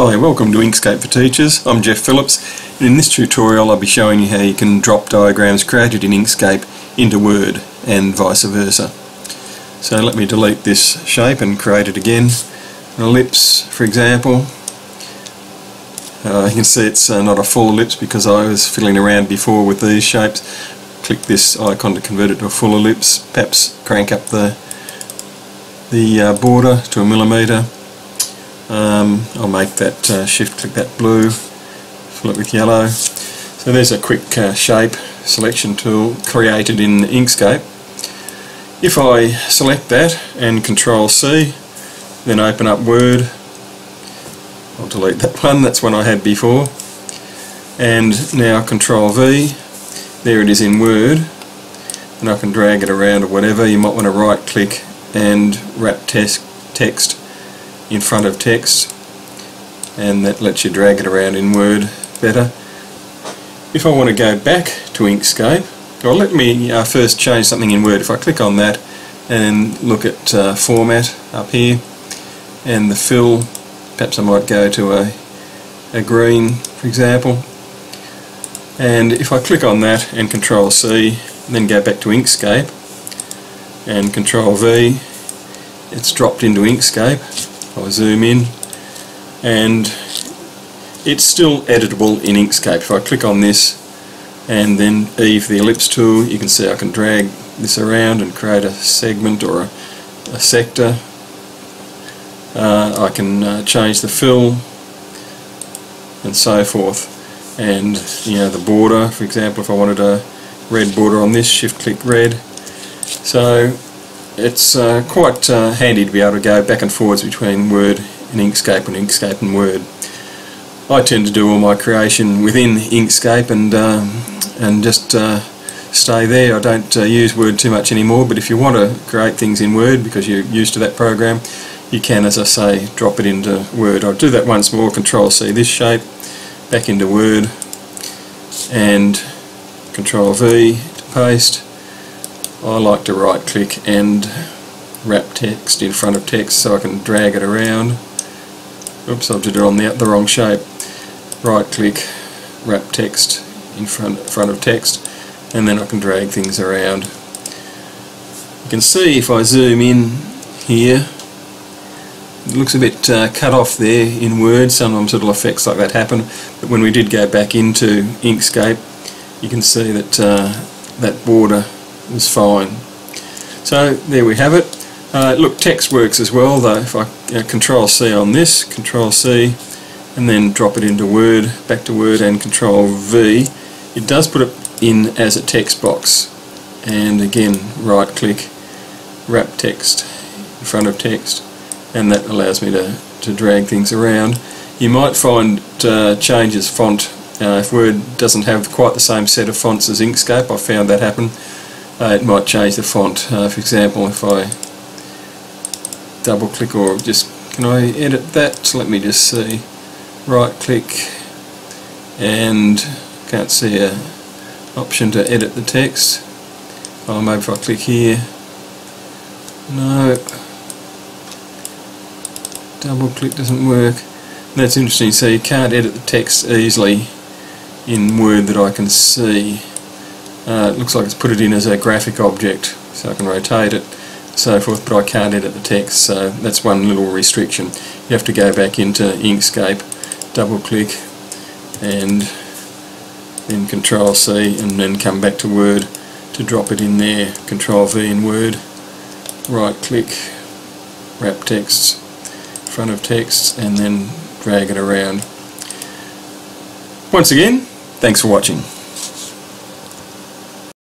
Hi, welcome to Inkscape for Teachers. I'm Geoff Phillips, and in this tutorial I'll be showing you how you can drop diagrams created in Inkscape into Word and vice versa. So let me delete this shape and create it again. An ellipse, for example. You can see it's not a full ellipse because I was fiddling around before with these shapes. Click this icon to convert it to a full ellipse. Perhaps crank up the border to 1 millimetre. I'll make that shift click that blue, fill it with yellow. So there's a quick shape selection tool created in Inkscape. If I select that and Control C, then open up Word, I'll delete that one, that's one I had before, and now Control V, there it is in Word, and I can drag it around or whatever. You might want to right click and wrap text in front of text, and that lets you drag it around in Word better. If I want to go back to Inkscape, or let me first change something in Word. If I click on that and look at Format up here and the fill, perhaps I might go to a green, for example, and if I click on that and Control C and then go back to Inkscape and Control V, it's dropped into Inkscape. I'll zoom in and it's still editable in Inkscape. If I click on this and then E for the ellipse tool, you can see I can drag this around and create a segment or a sector. I can change the fill and so forth, and the border, for example, if I wanted a red border on this, shift click red. So it's quite handy to be able to go back and forwards between Word and Inkscape and Word. I tend to do all my creation within Inkscape and just stay there. I don't use Word too much anymore, but if you want to create things in Word because you're used to that program, you can, as I say, drop it into Word. I'll do that once more. Control C this shape, back into Word, and Control V to paste. I like to right click and wrap text in front of text so I can drag it around. Oops, I've did it on the wrong shape. Right click, wrap text in front of text, and then I can drag things around. You can see if I zoom in here, it looks a bit cut off there in Word. Sometimes little effects like that happen, but when we did go back into Inkscape, you can see that that border was fine. So there we have it. Look, text works as well though. If I Control C on this, Control C, and then drop it into Word, back to Word, and Control V, it does put it in as a text box. And again, right click, wrap text in front of text, and that allows me to drag things around. You might find changes font. If Word doesn't have quite the same set of fonts as Inkscape, I've found that happen. It might change the font. For example, if I double click, or just, can I edit that? Let me just see. Right click, and can't see a option to edit the text. Oh, maybe if I click here. No. Double click doesn't work. That's interesting. So you can't edit the text easily in Word that I can see. It looks like it's put it in as a graphic object, so I can rotate it, so forth, but I can't edit the text, so that's one little restriction. You have to go back into Inkscape, double click, and then Control C, and then come back to Word to drop it in there. Control V in Word, right click, wrap text in front of text, and then drag it around. Once again, thanks for watching.